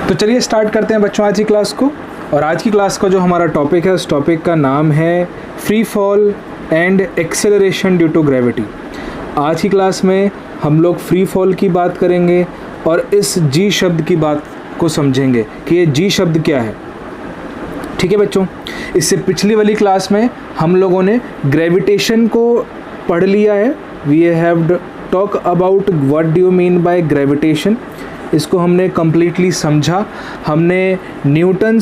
तो चलिए स्टार्ट करते हैं बच्चों आज की क्लास को। और आज की क्लास का जो हमारा टॉपिक है उस टॉपिक का नाम है free fall and acceleration due to gravity. आज की क्लास में हम लोग फ्री फॉल की बात करेंगे और इस जी शब्द की बात को समझेंगे कि ये जी शब्द क्या है। ठीक है बच्चों, इससे पिछली वाली क्लास में हम लोगों ने ग्रेविटेशन को पढ़ लिया है। We have talk about what do you mean by gravitation, इसको हमने कम्प्लीटली समझा। हमने न्यूटन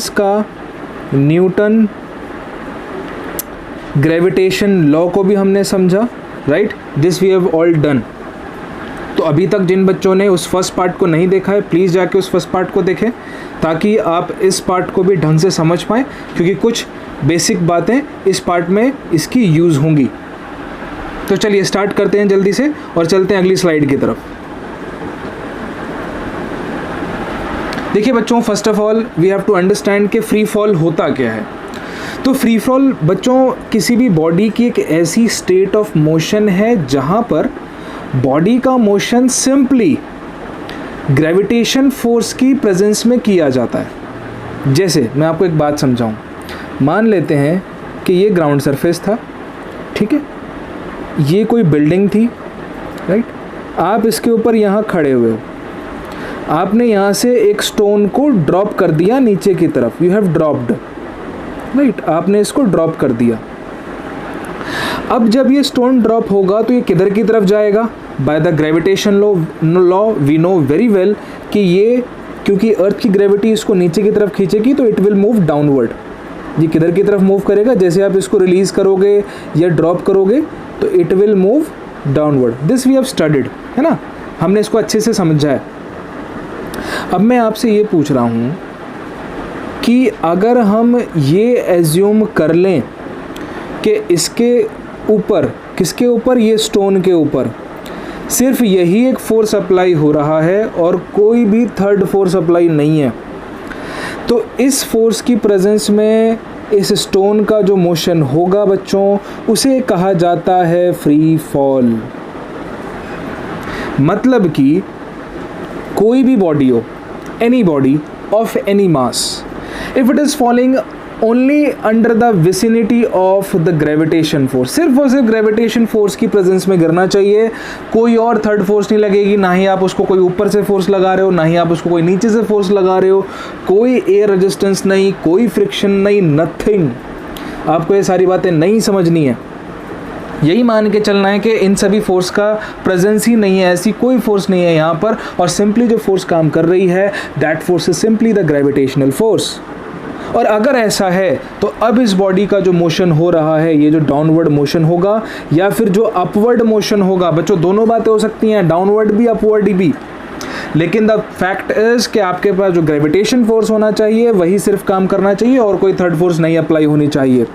ग्रेविटेशन लॉ को भी हमने समझा, right. This we have all done. तो अभी तक जिन बच्चों ने उस फर्स्ट पार्ट को नहीं देखा है प्लीज़ जाके उस फर्स्ट पार्ट को देखें ताकि आप इस पार्ट को भी ढंग से समझ पाएँ, क्योंकि कुछ बेसिक बातें इस पार्ट में इसकी यूज़ होंगी। तो चलिए स्टार्ट करते हैं जल्दी से और चलते हैं अगली स्लाइड की तरफ। देखिए बच्चों, first of all we have to understand कि फ्री फॉल होता क्या है। तो फ्री फॉल बच्चों किसी भी बॉडी की एक ऐसी स्टेट ऑफ मोशन है जहाँ पर बॉडी का मोशन सिंपली ग्रेविटेशन फोर्स की प्रेजेंस में किया जाता है। जैसे मैं आपको एक बात समझाऊं, मान लेते हैं कि ये ग्राउंड सरफेस था, ठीक है, ये कोई बिल्डिंग थी, राइट। आप इसके ऊपर यहाँ खड़े हुए हो, आपने यहाँ से एक स्टोन को ड्रॉप कर दिया नीचे की तरफ, यू हैव ड्रॉप्ड, राइट, आपने इसको ड्रॉप कर दिया। अब जब ये स्टोन ड्रॉप होगा तो ये किधर की तरफ जाएगा? By the gravitation law we know very well कि ये, क्योंकि अर्थ की ग्रेविटी इसको नीचे की तरफ खींचेगी तो इट विल मूव डाउनवर्ड। ये किधर की तरफ मूव करेगा? जैसे आप इसको रिलीज़ करोगे या ड्रॉप करोगे तो it will move downward. This we have studied, है ना, हमने इसको अच्छे से समझा है। अब मैं आपसे ये पूछ रहा हूँ कि अगर हम ये एज्यूम कर लें कि इसके ऊपर, किसके ऊपर, ये स्टोन के ऊपर सिर्फ यही एक फोर्स अप्लाई हो रहा है और कोई भी थर्ड फोर्स अप्लाई नहीं है, तो इस फोर्स की प्रेजेंस में इस स्टोन का जो मोशन होगा बच्चों उसे कहा जाता है फ्री फॉल। मतलब कि कोई भी बॉडी हो, any body of any mass, if it is falling only under the vicinity of the gravitation force, सिर्फ और सिर्फ ग्रेविटेशन फोर्स की प्रेजेंस में गिरना चाहिए, कोई और थर्ड फोर्स नहीं लगेगी, ना ही आप उसको कोई ऊपर से फोर्स लगा रहे हो, ना ही आप उसको कोई नीचे से फोर्स लगा रहे हो, कोई एयर रेजिस्टेंस नहीं, कोई फ्रिक्शन नहीं, नथिंग। आपको ये सारी बातें नहीं समझनी है, यही मान के चलना है कि इन सभी फोर्स का प्रेजेंस ही नहीं है, ऐसी कोई फोर्स नहीं है यहाँ पर, और सिंपली जो फोर्स काम कर रही है that force is simply the gravitational force. और अगर ऐसा है तो अब इस बॉडी का जो मोशन हो रहा है, ये जो डाउनवर्ड मोशन होगा या फिर जो अपवर्ड मोशन होगा, बच्चों दोनों बातें हो सकती हैं, डाउनवर्ड भी अपवर्ड भी, लेकिन द फैक्ट इज कि आपके पास जो ग्रेविटेशन फोर्स होना चाहिए वही सिर्फ काम करना चाहिए और कोई थर्ड फोर्स नहीं अप्लाई होनी चाहिए।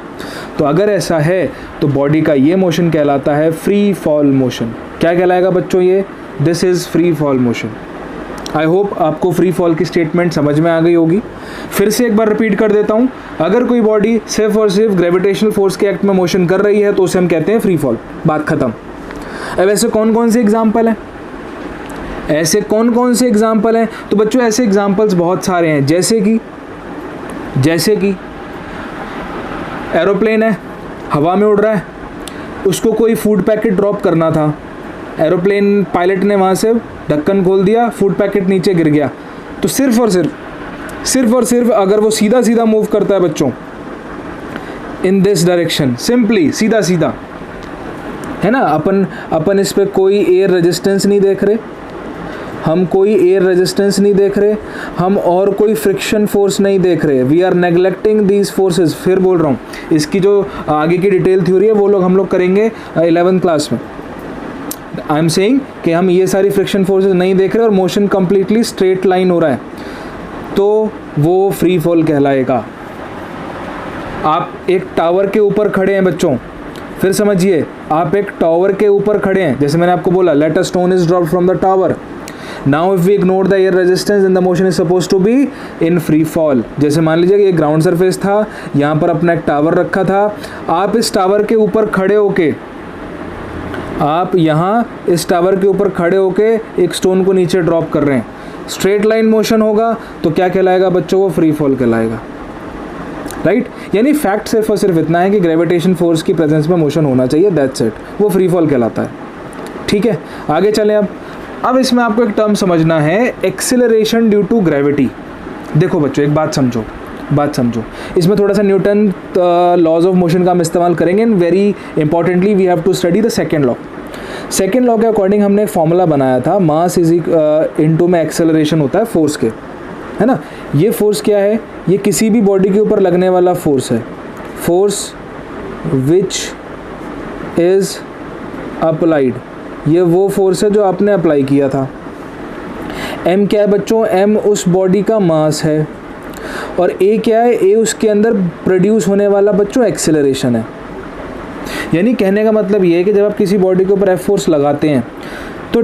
तो अगर ऐसा है तो बॉडी का ये मोशन कहलाता है फ्री फॉल मोशन। क्या कहलाएगा बच्चों? ये this is free fall motion. I hope आपको फ्री फॉल की स्टेटमेंट समझ में आ गई होगी। फिर से एक बार रिपीट कर देता हूँ, अगर कोई बॉडी सिर्फ और सिर्फ ग्रेविटेशनल फोर्स के एक्ट में मोशन कर रही है तो उसे हम कहते हैं फ्री फॉल, बात खत्म। अब ऐसे कौन कौन से एग्जाम्पल हैं? ऐसे कौन कौन से एग्जाम्पल हैं? तो बच्चों ऐसे एग्जाम्पल्स बहुत सारे हैं, जैसे कि एरोप्लेन है, हवा में उड़ रहा है, उसको कोई फूड पैकेट ड्रॉप करना था, एरोप्लेन पायलट ने वहाँ से ढक्कन खोल दिया, फूड पैकेट नीचे गिर गया, तो सिर्फ और सिर्फ अगर वो सीधा सीधा मूव करता है बच्चों इन दिस डायरेक्शन, सिंपली सीधा सीधा, है ना, अपन इस पे कोई एयर रेजिस्टेंस नहीं देख रहे, हम कोई एयर रेजिस्टेंस नहीं देख रहे, हम और कोई फ्रिक्शन फोर्स नहीं देख रहे, we are neglecting these forces. फिर बोल रहा हूँ, इसकी जो आगे की डिटेल थ्योरी है वो लोग हम लोग करेंगे 11th क्लास में। आई एम सेइंग कि हम ये सारी फ्रिक्शन फोर्सेस नहीं देख रहे और मोशन कंप्लीटली स्ट्रेट लाइन हो रहा है, तो वो फ्री फॉल कहलाएगा। आप एक टावर के ऊपर खड़े हैं बच्चों, फिर समझिए, आप एक टावर के ऊपर खड़े हैं, जैसे मैंने आपको बोला let a stone is dropped from the tower, now if we ignore the air resistance and the motion is suppose to be in free fall. जैसे मान लीजिए कि ये ग्राउंड सरफेस था, यहाँ पर अपना एक टावर रखा था, आप इस टावर के ऊपर खड़े होके आप यहाँ इस टावर के ऊपर खड़े होके एक स्टोन को नीचे ड्रॉप कर रहे हैं, स्ट्रेट लाइन मोशन होगा तो क्या कहलाएगा बच्चों? वो फ्री फॉल कहलाएगा, राइट? यानी फैक्ट सिर्फ और सिर्फ इतना है कि ग्रेविटेशन फोर्स की प्रेजेंस में मोशन होना चाहिए, दैट्स इट, वो फ्री फॉल कहलाता है। ठीक है, आगे चलें। अब इसमें आपको एक टर्म समझना है, एक्सेलरेशन ड्यू टू ग्रेविटी। देखो बच्चों, एक बात समझो, इसमें थोड़ा सा न्यूटन लॉज ऑफ मोशन का हम इस्तेमाल करेंगे and very importantly we have to study the second law. Second law के अकॉर्डिंग हमने एक फॉर्मूला बनाया था, मास इज इनटू में एक्सेलरेशन होता है फोर्स के, है ना? ये फोर्स क्या है? ये किसी भी बॉडी के ऊपर लगने वाला फोर्स है, फोर्स विच इज अप्लाइड, ये वो फोर्स है जो आपने अप्लाई किया था। एम क्या है बच्चों? एम उस बॉडी का मास है, और ए क्या है? ए उसके अंदर प्रोड्यूस होने वाला बच्चों एक्सेलरेशन है। यानी कहने का मतलब ये है कि जब आप किसी बॉडी के ऊपर एफ फोर्स लगाते हैं तो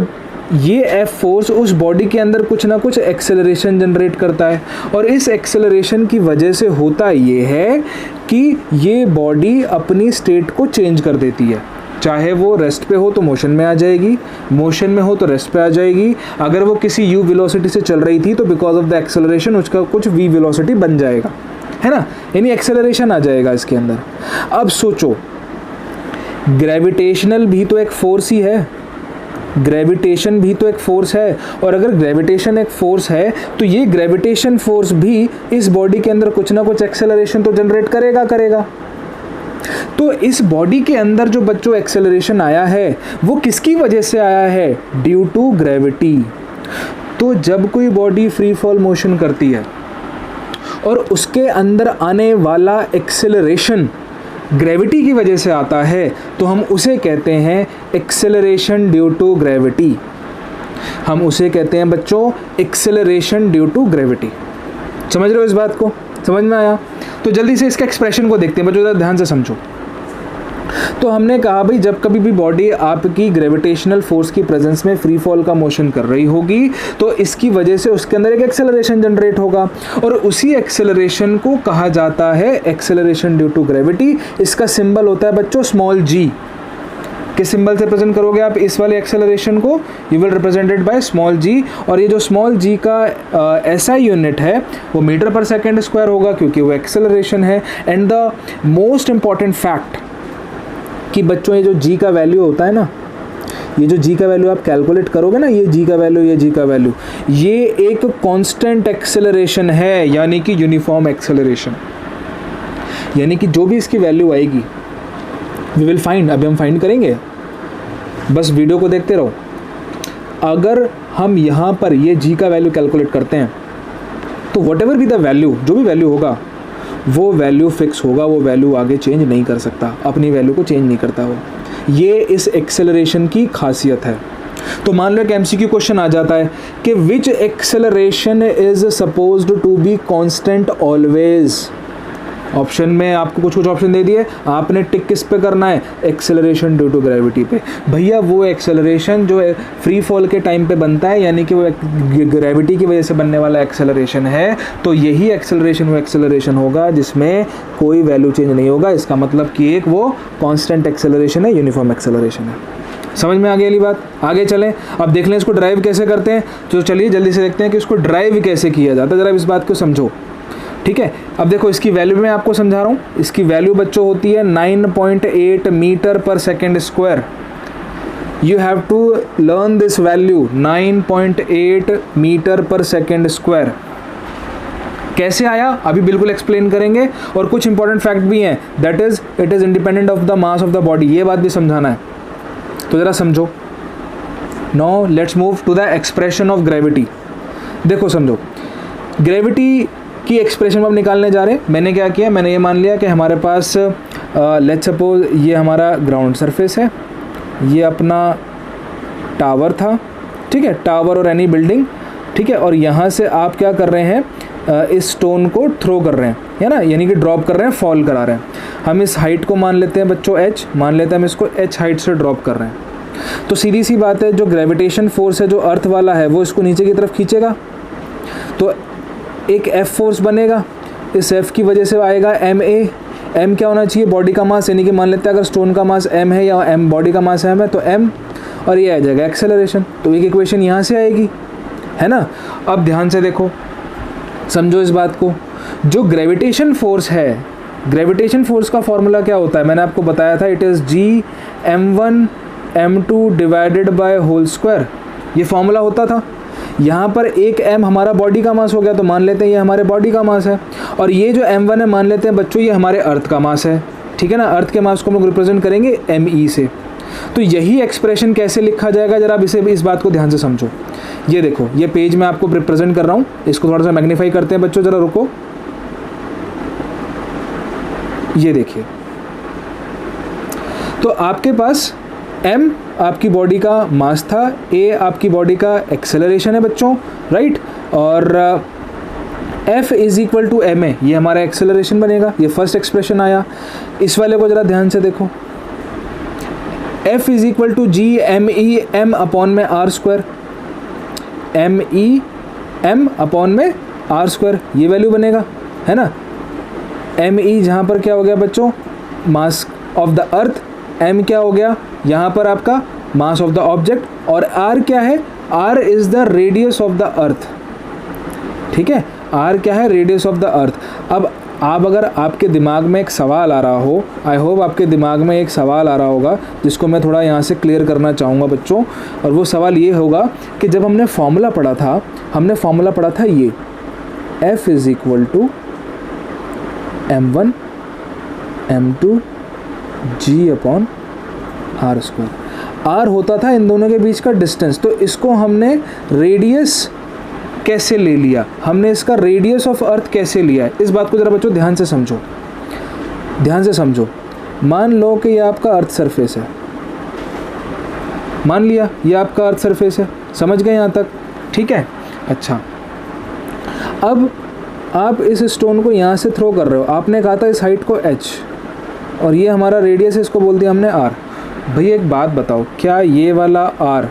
ये एफ फोर्स उस बॉडी के अंदर कुछ ना कुछ एक्सेलरेशन जनरेट करता है, और इस एक्सेलरेशन की वजह से होता ये है कि ये बॉडी अपनी स्टेट को चेंज कर देती है। चाहे वो रेस्ट पे हो तो मोशन में आ जाएगी, मोशन में हो तो रेस्ट पे आ जाएगी। अगर वो किसी u वेलोसिटी से चल रही थी तो बिकॉज ऑफ द एक्सेलरेशन उसका कुछ v वेलोसिटी बन जाएगा, है ना? यानी एक्सेलरेशन आ जाएगा इसके अंदर। अब सोचो, ग्रेविटेशनल भी तो एक फोर्स ही है, ग्रेविटेशन भी तो एक फोर्स है, और अगर ग्रेविटेशन एक फोर्स है तो ये ग्रेविटेशन फोर्स भी इस बॉडी के अंदर कुछ ना कुछ एक्सेलरेशन तो जनरेट करेगा। तो इस बॉडी के अंदर जो बच्चों एक्सेलरेशन आया है वो किसकी वजह से आया है? Due to gravity. तो जब कोई बॉडी फ्री फॉल मोशन करती है और उसके अंदर आने वाला एक्सेलरेशन ग्रेविटी की वजह से आता है तो हम उसे कहते हैं एक्सेलरेशन ड्यू टू ग्रेविटी। हम उसे कहते हैं बच्चों एक्सेलरेशन ड्यू टू ग्रेविटी। समझ रहे हो इस बात को? समझ में आया? तो जल्दी से इसके एक्सप्रेशन को देखते हैं बच्चों, ज़रा ध्यान से समझो। तो हमने कहा भाई, जब कभी भी बॉडी आपकी ग्रेविटेशनल फोर्स की प्रेजेंस में फ्री फॉल का मोशन कर रही होगी तो इसकी वजह से उसके अंदर एक एक्सेलरेशन जनरेट होगा, और उसी एक्सेलरेशन को कहा जाता है एक्सेलरेशन ड्यू टू ग्रेविटी। इसका सिंबल होता है बच्चों स्मॉल g। किस सिंबल से प्रेजेंट करोगे आप इस वाले एक्सेलरेशन को? You will represented by small g, और ये जो स्मॉल g का ऐसा यूनिट है वो मीटर पर सेकेंड स्क्वायर होगा क्योंकि वो एक्सेलरेशन है। And the most important fact कि बच्चों ये जो g का वैल्यू होता है ना, ये जो g का वैल्यू आप कैलकुलेट करोगे ना, ये g का वैल्यू, ये g का वैल्यू, ये एक कांस्टेंट एक्सेलरेशन है, यानी कि यूनिफॉर्म एक्सेलरेशन। यानी कि जो भी इसकी वैल्यू आएगी वी विल फाइंड, अभी हम फाइंड करेंगे, बस वीडियो को देखते रहो। अगर हम यहाँ पर ये g का वैल्यू कैलकुलेट करते हैं तो व्हाटएवर भी द वैल्यू, जो भी वैल्यू होगा वो वैल्यू फिक्स होगा, वो वैल्यू आगे चेंज नहीं कर सकता, अपनी वैल्यू को चेंज नहीं करता वो। ये इस एक्सेलरेशन की खासियत है। तो मान लो एक एमसीक्यू क्वेश्चन आ जाता है कि which acceleration is supposed to be constant always. Option में आपको कुछ ऑप्शन दे दिए, आपने टिक किस पे करना है? एक्सेलरेशन ड्यू टू ग्रेविटी पे। भैया वो एक्सेलरेशन जो फ्री फॉल के टाइम पे बनता है, यानी कि वो ग्रेविटी की वजह से बनने वाला एक्सेलरेशन है, तो यही एक्सेलरेशन वो एक्सेलरेशन होगा जिसमें कोई वैल्यू चेंज नहीं होगा। इसका मतलब कि एक वो कांस्टेंट एक्सेलरेशन है, यूनिफॉर्म एक्सेलरेशन है। समझ में आ गई वाली बात? आगे चलें, अब देख लें इसको ड्राइव कैसे करते हैं। तो चलिए जल्दी से देखते हैं कि इसको ड्राइव कैसे किया जाता है, ज़रा इस बात को समझो। ठीक है, अब देखो इसकी वैल्यू मैं आपको समझा रहा हूँ। इसकी वैल्यू बच्चों होती है 9.8 metre per second square. You have to learn this value, 9.8 metre per second square. कैसे आया अभी बिल्कुल एक्सप्लेन करेंगे, और कुछ इंपॉर्टेंट फैक्ट भी हैं, that is it is independent of the mass of the body. ये बात भी समझाना है, तो ज़रा समझो। Now let's move to the expression of gravity. देखो समझो, ग्रेविटी की एक्सप्रेशन अब निकालने जा रहे हैं। मैंने क्या किया, मैंने ये मान लिया कि हमारे पास लेट्स सपोज ये हमारा ग्राउंड सरफेस है, ये अपना टावर था, ठीक है, टावर और एनी बिल्डिंग, ठीक है, और यहाँ से आप क्या कर रहे हैं, इस स्टोन को थ्रो कर रहे हैं, है ना, यानी कि ड्रॉप कर रहे हैं, फॉल करा रहे हैं। हम इस हाइट को मान लेते हैं बच्चों h, मान लेते हैं हम इसको h हाइट से ड्रॉप कर रहे हैं। तो सीधी सी बात है, जो ग्रेविटेशन फोर्स है जो अर्थ वाला है वो इसको नीचे की तरफ खींचेगा, तो एक F फोर्स बनेगा, इस F की वजह से आएगा ma, m क्या होना चाहिए, बॉडी का मास, यानी कि मान लेते हैं अगर स्टोन का मास m है या m बॉडी का मास m है तो m, और ये आ जाएगा एक्सेलरेशन। तो एक इक्वेशन यहाँ से आएगी, है ना। अब ध्यान से देखो, समझो इस बात को। जो ग्रेविटेशन फोर्स है, ग्रेविटेशन फोर्स का फॉर्मूला क्या होता है, मैंने आपको बताया था, it is Gm1 m2 divided by whole square, ये फॉर्मूला होता था। यहाँ पर एक m हमारा बॉडी का मास हो गया, तो मान लेते हैं ये हमारे बॉडी का मास है, और ये जो m1 है मान लेते हैं बच्चों ये हमारे अर्थ का मास है, ठीक है ना। अर्थ के मास को हम लोग रिप्रेजेंट करेंगे me से। तो यही एक्सप्रेशन कैसे लिखा जाएगा, जरा आप इस बात को ध्यान से समझो। ये देखो, ये पेज मैं आपको रिप्रेजेंट कर रहा हूँ, इसको थोड़ा सा मैग्नीफाई करते हैं बच्चों, जरा रुको। ये देखिए, तो आपके पास m आपकी बॉडी का मास था, a आपकी बॉडी का एक्सेलरेशन है बच्चों, राइट, और F is equal to ma, ये हमारा एक्सेलरेशन बनेगा। ये फर्स्ट एक्सप्रेशन आया। इस वाले को जरा ध्यान से देखो, F is equal to G M E M upon में are square, M E M upon में आर स्क्वायर, ये वैल्यू बनेगा, है ना। एम ई जहाँ पर क्या हो गया बच्चों, मास ऑफ द अर्थ, m क्या हो गया यहाँ पर आपका मास ऑफ द ऑब्जेक्ट, और r क्या है, r is the radius of the earth, ठीक है। r क्या है, रेडियस ऑफ द अर्थ। अब आप अगर आपके दिमाग में एक सवाल आ रहा हो, आई होप आपके दिमाग में एक सवाल आ रहा होगा जिसको मैं थोड़ा यहाँ से क्लियर करना चाहूँगा बच्चों, और वो सवाल ये होगा कि जब हमने फॉर्मूला पढ़ा था, हमने फॉर्मूला पढ़ा था ये F is equal to m1 m2 g upon r square. R होता था इन दोनों के बीच का डिस्टेंस, तो इसको हमने रेडियस कैसे ले लिया, हमने इसका रेडियस ऑफ अर्थ कैसे लिया है, इस बात को ज़रा बच्चों ध्यान से समझो, ध्यान से समझो। मान लो कि ये आपका अर्थ सरफेस है, मान लिया ये आपका अर्थ सरफेस है, समझ गए यहाँ तक, ठीक है। अच्छा, अब आप इस स्टोन को यहाँ से थ्रो कर रहे हो, आपने कहा था इस हाइट को h, और ये हमारा रेडियस है, इसको बोल दिया हमने r। भैया एक बात बताओ, क्या ये वाला r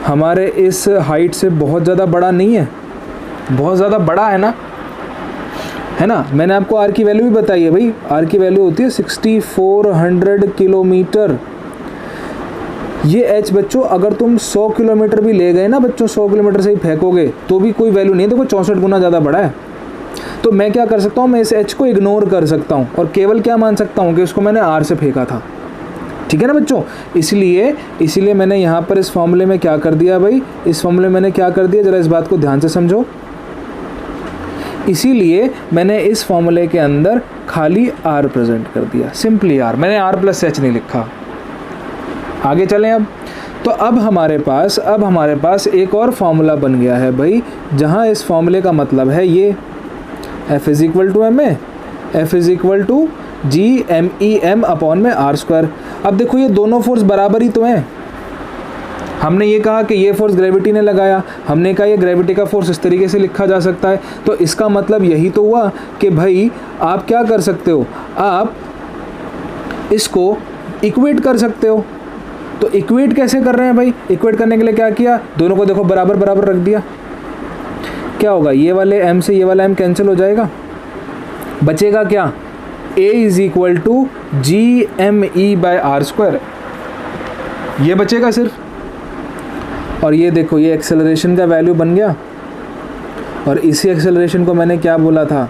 हमारे इस हाइट से बहुत ज़्यादा बड़ा नहीं है, बहुत ज़्यादा बड़ा है ना, है ना। मैंने आपको r की वैल्यू भी बताई है भाई, r की वैल्यू होती है 6400 किलोमीटर। ये h बच्चों अगर तुम 100 किलोमीटर भी ले गए ना बच्चों, 100 किलोमीटर से ही फेंकोगे तो भी कोई वैल्यू नहीं है, देखो 64 गुना ज़्यादा बड़ा है। तो मैं क्या कर सकता हूँ, मैं इस h को इग्नोर कर सकता हूँ और केवल क्या मान सकता हूँ कि उसको मैंने r से फेंका था, ठीक है ना बच्चों। इसलिए मैंने यहाँ पर इस फॉर्मूले में क्या कर दिया भाई, इस फॉर्मूले में मैंने क्या कर दिया, ज़रा इस बात को ध्यान से समझो। इसीलिए मैंने इस फॉर्मूले के अंदर खाली r प्रेजेंट कर दिया, सिंपली r, मैंने r प्लस h नहीं लिखा। आगे चलें अब, तो अब हमारे पास एक और फॉर्मूला बन गया है भाई, जहाँ इस फॉर्मूले का मतलब है ये F is equal to ma, F is equal to G M E M upon में आर स्क्वायर। अब देखो ये दोनों फोर्स बराबर ही तो हैं, हमने ये कहा कि ये फोर्स ग्रेविटी ने लगाया, हमने कहा ये ग्रेविटी का फोर्स इस तरीके से लिखा जा सकता है, तो इसका मतलब यही तो हुआ कि भाई आप क्या कर सकते हो, आप इसको इक्वेट कर सकते हो। तो इक्वेट कैसे कर रहे हैं भाई, इक्वेट करने के लिए क्या किया, दोनों को देखो बराबर बराबर रख दिया, क्या होगा, ये वाले m से ये वाला m कैंसिल हो जाएगा, बचेगा क्या, a is equal to G M E by r square, ये बचेगा सिर्फ। और ये देखो ये एक्सेलरेशन का वैल्यू बन गया, और इसी एक्सेलरेशन को मैंने क्या बोला था,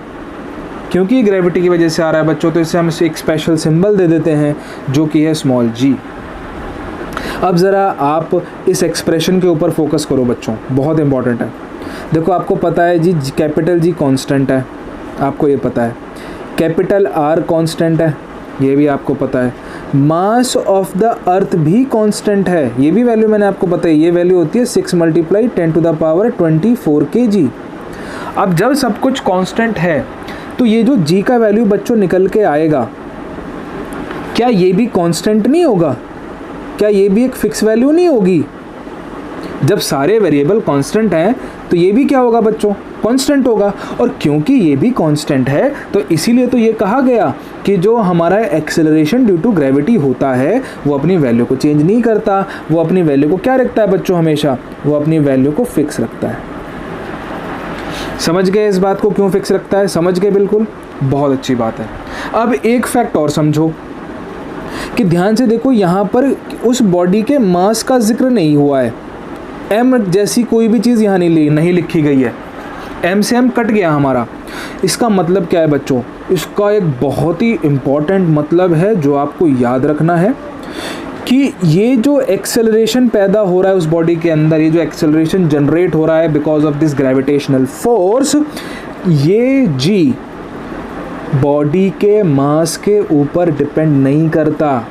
क्योंकि ग्रेविटी की वजह से आ रहा है बच्चों, तो इससे हम एक स्पेशल सिंबल दे देते हैं जो कि है स्मॉल g। अब ज़रा आप इस एक्सप्रेशन के ऊपर फोकस करो बच्चों, बहुत इंपॉर्टेंट है। देखो आपको पता है जी, कैपिटल G कांस्टेंट है, आपको ये पता है, कैपिटल R कांस्टेंट है, ये भी आपको पता है, मास ऑफ द अर्थ भी कांस्टेंट है, ये भी वैल्यू मैंने आपको बताई, ये वैल्यू होती है 6 × 10⁻24 kg। अब जब सब कुछ कांस्टेंट है तो ये जो G का वैल्यू बच्चों निकल के आएगा, क्या ये भी कांस्टेंट नहीं होगा, क्या ये भी एक फिक्स वैल्यू नहीं होगी। जब सारे वेरिएबल कांस्टेंट हैं तो ये भी क्या होगा बच्चों, कांस्टेंट होगा। और क्योंकि ये भी कांस्टेंट है तो इसीलिए तो ये कहा गया कि जो हमारा एक्सेलरेशन ड्यू टू ग्रेविटी होता है वो अपनी वैल्यू को चेंज नहीं करता, वो अपनी वैल्यू को क्या रखता है बच्चों, हमेशा वो अपनी वैल्यू को फिक्स रखता है। समझ गए इस बात को क्यों फिक्स रखता है, समझ गए बिल्कुल। बहुत अच्छी बात है। अब एक फैक्ट और समझो कि ध्यान से देखो, यहाँ पर उस बॉडी के मास का जिक्र नहीं हुआ है। m जैसी कोई भी चीज़ यहाँ नहीं लिखी गई है। m से m कट गया हमारा। इसका मतलब क्या है बच्चों? इसका एक बहुत ही इम्पॉर्टेंट मतलब है जो आपको याद रखना है कि ये जो एक्सेलरेशन पैदा हो रहा है उस बॉडी के अंदर, ये जो एक्सेलरेशन जनरेट हो रहा है because of this gravitational force, ये जी बॉडी के मास के ऊपर डिपेंड नहीं करता।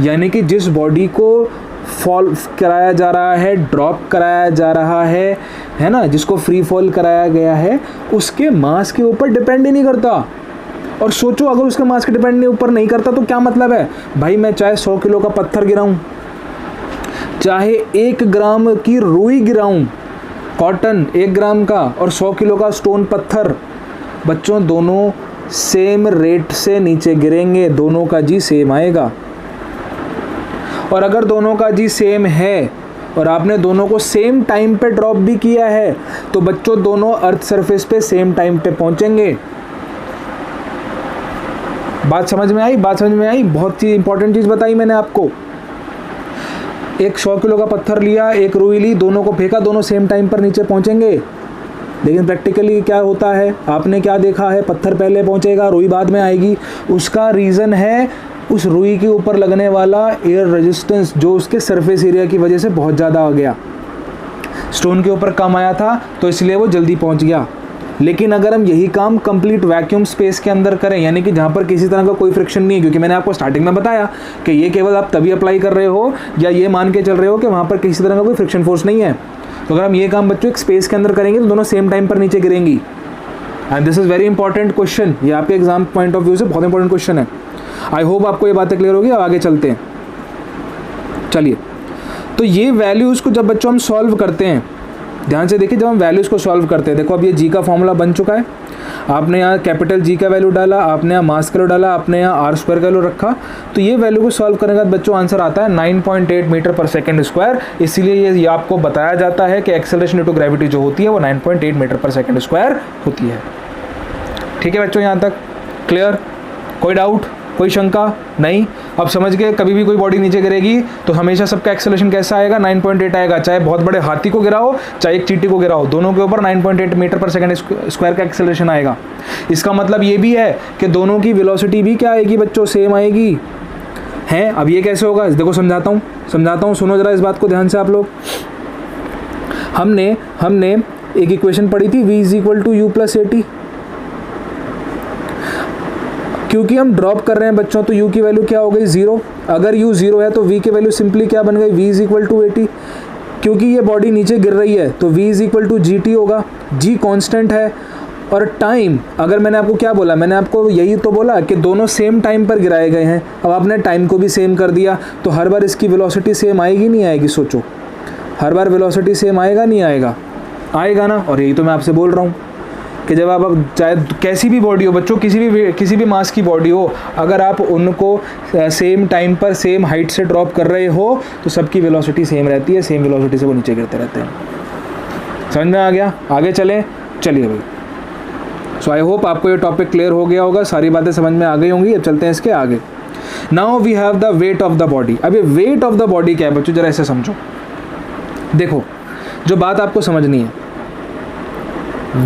यानी कि जिस बॉडी को फॉल कराया जा रहा है, ड्रॉप कराया जा रहा है ना, जिसको फ्री फॉल कराया गया है, उसके मास के ऊपर डिपेंड ही नहीं करता। और सोचो अगर उसके मास के डिपेंड नहीं ऊपर नहीं करता तो क्या मतलब है भाई? मैं चाहे 100 किलो का पत्थर गिराऊं, चाहे 1 ग्राम की रुई गिराऊं, कॉटन 1 ग्राम का, और 100 किलो का स्टोन पत्थर, बच्चों दोनों सेम रेट से नीचे गिरेंगे, दोनों का जी सेम आएगा। और अगर दोनों का जी सेम है और आपने दोनों को सेम टाइम पे ड्रॉप भी किया है तो बच्चों दोनों अर्थ सरफेस पे सेम टाइम पे पहुंचेंगे। बात समझ में आई? बात समझ में आई? बहुत ही इंपॉर्टेंट चीज़ बताई मैंने आपको। एक 100 किलो का पत्थर लिया, एक रुई ली, दोनों को फेंका, दोनों सेम टाइम पर नीचे पहुंचेंगे। लेकिन प्रैक्टिकली क्या होता है, आपने क्या देखा है? पत्थर पहले पहुंचेगा, रुई बाद में आएगी। उसका रीज़न है उस रुई के ऊपर लगने वाला एयर रेजिस्टेंस जो उसके सरफेस एरिया की वजह से बहुत ज़्यादा आ गया। स्टोन के ऊपर कम आया था तो इसलिए वो जल्दी पहुंच गया। लेकिन अगर हम यही काम कंप्लीट वैक्यूम स्पेस के अंदर करें, यानी कि जहाँ पर किसी तरह का कोई फ्रिक्शन नहीं है, क्योंकि मैंने आपको स्टार्टिंग में बताया कि ये केवल आप तभी अप्लाई कर रहे हो या ये मान के चल रहे हो कि वहाँ पर किसी तरह का कोई फ्रिक्शन फोर्स नहीं है। तो अगर हम ये काम बच्चों एक स्पेस के अंदर करेंगे तो दोनों सेम टाइम पर नीचे गिरेंगी। And this is very important question, ये आपके एग्जाम पॉइंट ऑफ व्यू से बहुत इंपॉर्टेंट क्वेश्चन है। आई होप आपको ये बातें क्लियर होगी। अब आगे चलते हैं। चलिए, तो ये वैल्यूज़ को जब बच्चों हम सॉल्व करते हैं, ध्यान से देखिए, जब हम वैल्यूज़ को सॉल्व करते हैं, देखो अब ये जी का फॉर्मूला बन चुका है। आपने यहाँ कैपिटल जी का वैल्यू डाला, आपने यहाँ मास का वैल्यू डाला, आपने यहाँ आर स्क्वायर का वैल्यू रखा, तो ये वैल्यू को सॉल्व करने के बाद बच्चों आंसर आता है 9.8 मीटर पर सेकेंड स्क्वायर। इसीलिए ये आपको बताया जाता है कि एक्सेलरेशन ड्यू टू ग्रेविटी जो होती है वो 9.8 मीटर पर सेकेंड स्क्वायर होती है। ठीक है बच्चों, यहाँ तक क्लियर? कोई डाउट, कोई शंका नहीं? अब समझ गए, कभी भी कोई बॉडी नीचे गिरेगी तो हमेशा सबका एक्सेलरेशन कैसा आएगा? 9.8 आएगा। चाहे बहुत बड़े हाथी को गिराओ, चाहे एक चींटी को गिराओ, दोनों के ऊपर 9.8 मीटर पर सेकंड स्क्वायर का एक्सेलरेशन आएगा। इसका मतलब ये भी है कि दोनों की वेलोसिटी भी क्या आएगी बच्चों? सेम आएगी। हैं? अब ये कैसे होगा? देखो समझाता हूँ, सुनो जरा इस बात को ध्यान से आप लोग। हमने एक इक्वेशन पढ़ी थी, v = u + at। क्योंकि हम ड्रॉप कर रहे हैं बच्चों तो u की वैल्यू क्या हो गई? 0। अगर u 0 है तो v की वैल्यू सिंपली क्या बन गई? v = 80। क्योंकि ये बॉडी नीचे गिर रही है तो v = gt होगा। g कांस्टेंट है। और टाइम, अगर मैंने आपको क्या बोला? मैंने आपको यही तो बोला कि दोनों सेम टाइम पर गिराए गए हैं। अब आपने टाइम को भी सेम कर दिया तो हर बार इसकी वेलोसिटी सेम आएगी नहीं आएगी? सोचो, हर बार वेलोसिटी सेम आएगा नहीं आएगा? आएगा ना। और यही तो मैं आपसे बोल रहा हूँ कि जब आप चाहे कैसी भी बॉडी हो बच्चों, किसी भी मास की बॉडी हो, अगर आप उनको सेम टाइम पर सेम हाइट से ड्रॉप कर रहे हो तो सबकी वेलोसिटी सेम रहती है, सेम वेलोसिटी से वो नीचे गिरते रहते हैं। समझ में आ गया? आगे चलें। चलिए भाई, सो आई होप आपको ये टॉपिक क्लियर हो गया होगा, सारी बातें समझ में आ गई होंगी। अब चलते हैं इसके आगे। Now we have the weight of the body. अब ये वेट ऑफ द बॉडी क्या है बच्चों? जरा ऐसे समझो। देखो, जो बात आपको समझनी है,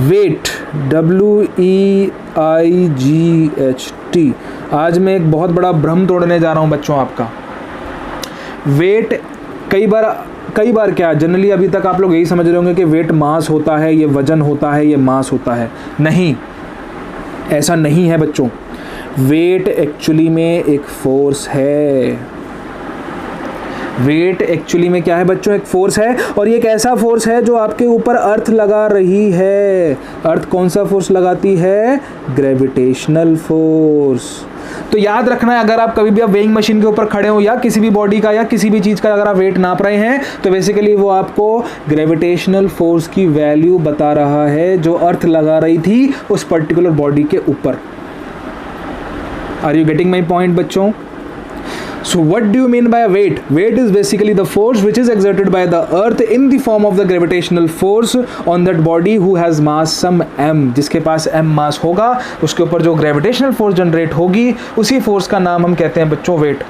वेट, WEIGHT। आज मैं एक बहुत बड़ा भ्रम तोड़ने जा रहा हूँ बच्चों आपका। वेट कई बार क्या, जनरली अभी तक आप लोग यही समझ रहे होंगे कि वेट मास होता है, ये वजन होता है, ये मास होता है। नहीं, ऐसा नहीं है बच्चों। वेट एक्चुअली में एक फोर्स है। वेट एक्चुअली में क्या है बच्चों? एक फोर्स है। और ये एक ऐसा फोर्स है जो आपके ऊपर अर्थ लगा रही है। अर्थ कौन सा फोर्स लगाती है? Gravitational force. तो याद रखना है, अगर आप कभी भी आप वेइंग मशीन के ऊपर खड़े हो या किसी भी बॉडी का या किसी भी चीज़ का अगर आप वेट नाप रहे हैं तो बेसिकली वो आपको ग्रेविटेशनल फोर्स की वैल्यू बता रहा है जो अर्थ लगा रही थी उस पर्टिकुलर बॉडी के ऊपर। Are you getting my point बच्चों? So what do you mean by weight? Weight is basically the force which is exerted by the earth in the form of the gravitational force on that body who has mass some m. जिसके पास m मास होगा उसके ऊपर जो gravitational force generate होगी उसी force का नाम हम कहते हैं बच्चों वेट।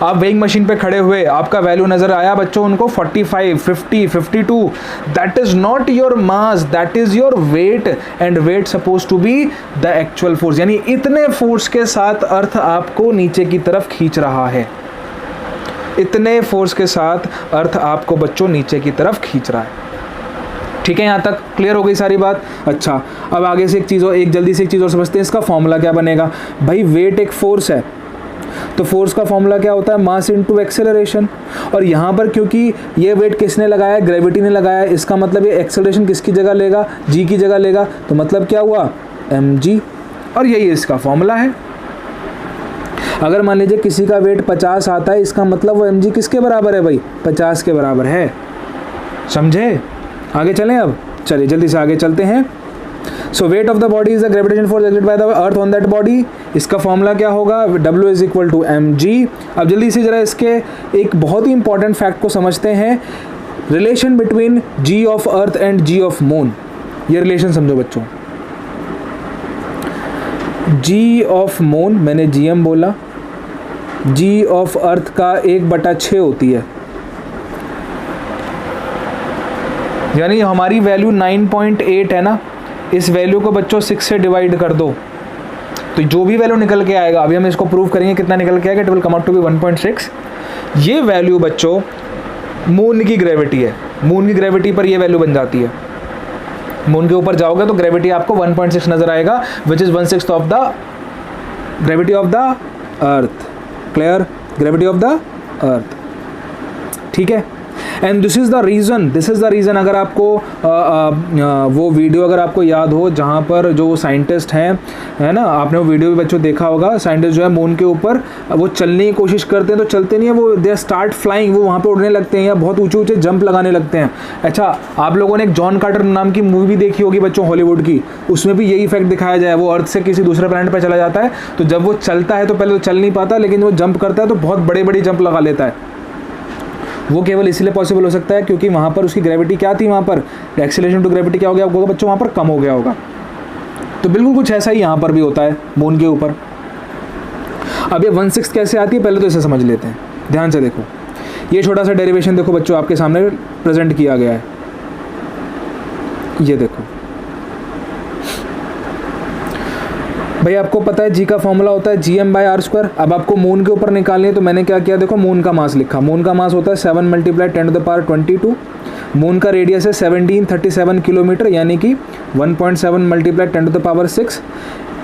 आप वेइंग मशीन पे खड़े हुए, आपका वैल्यू नजर आया बच्चों उनको 45, 50, 52, that is not your mass, that is your weight and weight suppose to be the actual force. यानी इतने फोर्स के साथ अर्थ आपको नीचे की तरफ खींच रहा है, इतने फोर्स के साथ अर्थ आपको बच्चों नीचे की तरफ खींच रहा है। ठीक है, यहाँ तक क्लियर हो गई सारी बात। अच्छा, अब आगे से एक जल्दी से एक चीज़ और समझते हैं, इसका फॉर्मूला क्या बनेगा। भाई वेट एक फोर्स है, तो फोर्स का फॉर्मूला क्या होता है, मास इनटू एक्सेलरेशन। और यहाँ पर क्योंकि ये वेट किसने लगाया, ग्रेविटी ने लगाया, इसका मतलब ये एक्सेलरेशन किसकी जगह लेगा, जी की जगह लेगा, तो मतलब क्या हुआ mg, और यही इसका फॉर्मूला है। अगर मान लीजिए किसी का वेट 50 आता है, इसका मतलब वो mg किसके बराबर है भाई, 50 के बराबर है। समझे, आगे चलें। अब चलिए जल्दी से आगे चलते हैं। So weight of the body is the gravitation force exerted by the earth on that body. इसका फॉर्मूला क्या होगा, W is equal to mg। अब जल्दी से जरा इसके एक बहुत ही इंपॉर्टेंट फैक्ट को समझते हैं, relation between g of earth and g of moon. ये रिलेशन समझो बच्चों, g ऑफ मून मैंने gm बोला, g ऑफ अर्थ का 1/6 होती है, यानी हमारी वैल्यू 9.8 है ना, इस वैल्यू को बच्चों 6 से डिवाइड कर दो तो जो भी वैल्यू निकल के आएगा, अभी हम इसको प्रूव करेंगे कितना निकल के आएगा, it will come out to be 1.6। ये वैल्यू बच्चों मून की ग्रेविटी है, मून की ग्रेविटी पर ये वैल्यू बन जाती है। मून के ऊपर जाओगे तो ग्रेविटी आपको 1.6 नजर आएगा, which is 1/6 of the gravity of the earth. Clear, gravity of the earth, ठीक है। And this is the reason, अगर आपको वो वीडियो अगर आपको याद हो जहाँ पर जो साइंटिस्ट हैं, है ना, आपने वो वीडियो भी बच्चों देखा होगा, साइंटिस्ट जो है मून के ऊपर वो चलने की कोशिश करते हैं तो चलते नहीं है, वो दे स्टार्ट फ्लाइंग, वो वहाँ पे उड़ने लगते हैं या बहुत ऊंचे ऊंचे जंप लगाने लगते हैं। अच्छा, आप लोगों ने एक जॉन कार्टर नाम की मूवी भी देखी होगी बच्चों, हॉलीवुड की, उसमें भी यही इफेक्ट दिखाया जाए, वो अर्थ से किसी दूसरे प्लैनेट पर चला जाता है, तो जब वो चलता है तो पहले तो चल नहीं पाता, लेकिन वो जंप करता है तो बहुत बड़े बड़े जंप लगा लेता है। वो केवल इसलिए पॉसिबल हो सकता है क्योंकि वहाँ पर उसकी ग्रेविटी क्या थी, वहाँ पर एक्सेलरेशन टू ग्रेविटी क्या हो गया होगा बच्चों, वहाँ पर कम हो गया होगा। तो बिल्कुल कुछ ऐसा ही यहाँ पर भी होता है मून के ऊपर। अब ये 1/6 कैसे आती है, पहले तो इसे समझ लेते हैं, ध्यान से देखो। ये छोटा सा डेरिवेशन देखो बच्चों आपके सामने प्रेजेंट किया गया है, ये देखो भाई, आपको पता है जी का फॉर्मूला होता है gm/r²। अब आपको मून के ऊपर निकालनी है तो मैंने क्या किया, देखो मून का मास लिखा, मून का मास होता है 7 × 10⁻²2। मून का रेडियस है 1737 किलोमीटर, यानी कि 1.7 × 10⁻6।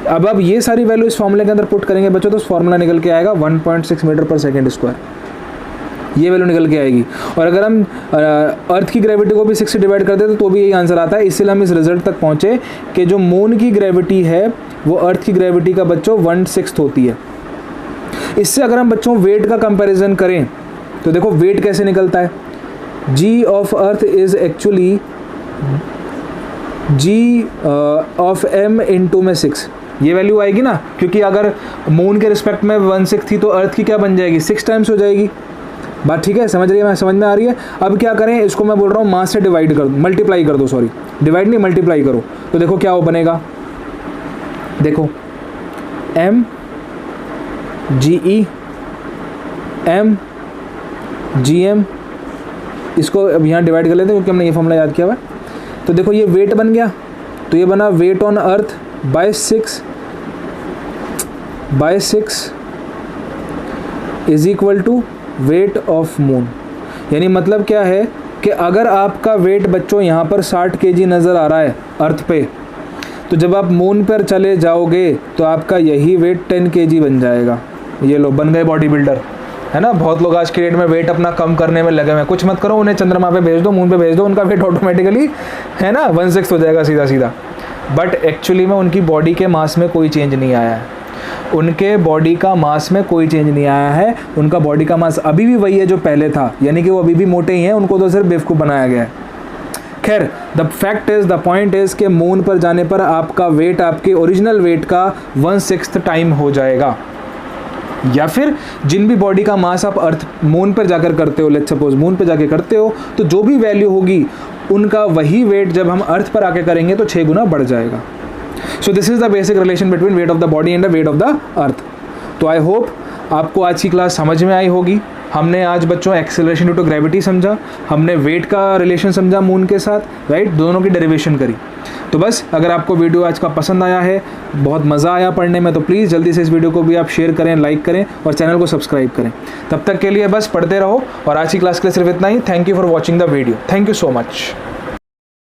अब ये सारी वैल्यू इस फॉर्मूले के अंदर पुट करेंगे बच्चों तो इस फॉर्मूला निकल के आएगा 1.6 मीटर/सेकंड², ये वैल्यू निकल के आएगी। और अगर हम अर्थ की ग्रेविटी को भी 6 से डिवाइड कर देते तो भी यही आंसर आता है। इसलिए हम इस रिजल्ट तक पहुँचे कि जो मून की ग्रेविटी है वो अर्थ की ग्रेविटी का बच्चों 1/6 होती है। इससे अगर हम बच्चों वेट का कंपैरिजन करें तो देखो वेट कैसे निकलता है, G of earth is actually G of m into में 6, ये वैल्यू आएगी ना, क्योंकि अगर मून के रिस्पेक्ट में 1/6 थी तो अर्थ की क्या बन जाएगी, 6 टाइम्स हो जाएगी। बात ठीक है, समझ रही है, समझ में आ रही है। अब क्या करें, इसको मैं बोल रहा हूँ मास से डिवाइड कर दो, मल्टीप्लाई कर दो, सॉरी डिवाइड नहीं मल्टीप्लाई करो, तो देखो क्या वो बनेगा, देखो m GE m GM, इसको अब यहाँ डिवाइड कर लेते हैं क्योंकि हमने ये फॉर्मूला याद किया हुआ है। तो देखो ये वेट बन गया, तो ये बना weight on earth by 6 is equal to weight of moon. यानी मतलब क्या है कि अगर आपका वेट बच्चों यहाँ पर 60 kg नज़र आ रहा है अर्थ पे, तो जब आप मून पर चले जाओगे तो आपका यही वेट 10 kg बन जाएगा। ये लो बन गए बॉडी बिल्डर, है ना। बहुत लोग आज के डेट में वेट अपना कम करने में लगे हुए हैं, कुछ मत करो, उन्हें चंद्रमा पे भेज दो, मून पे भेज दो, उनका वेट ऑटोमेटिकली, है ना, 1/6 हो जाएगा सीधा सीधा। बट एक्चुअली में उनकी बॉडी के मास में कोई चेंज नहीं आया है, उनके बॉडी का मास में कोई चेंज नहीं आया है, उनका बॉडी का मास अभी भी वही है जो पहले था, यानी कि वो अभी भी मोटे ही हैं, उनको तो सिर्फ बेवकूफ़ बनाया गया है। खैर the fact is, the point is कि मून पर जाने पर आपका वेट आपके ओरिजिनल वेट का 1/6 टाइम हो जाएगा। या फिर जिन भी बॉडी का मास आप अर्थ मून पर जाकर करते हो, लेट्स सपोज मून पर जाके करते हो, तो जो भी वैल्यू होगी उनका वही वेट जब हम अर्थ पर आके करेंगे तो 6 गुना बढ़ जाएगा। So this is the basic relation between wait of the body and the weight of the earth. तो आई होप आपको आज की क्लास समझ में आई होगी। हमने आज बच्चों एक्सेलरेशन ड्यू टू ग्रेविटी समझा, हमने वेट का रिलेशन समझा मून के साथ, राइट, दोनों की डेरिवेशन करी। तो बस अगर आपको वीडियो आज का पसंद आया है, बहुत मज़ा आया पढ़ने में, तो प्लीज़ जल्दी से इस वीडियो को भी आप शेयर करें, लाइक करें और चैनल को सब्सक्राइब करें। तब तक के लिए बस पढ़ते रहो और आज की क्लास के लिए सिर्फ इतना ही। Thank you for watching the video. Thank you so much.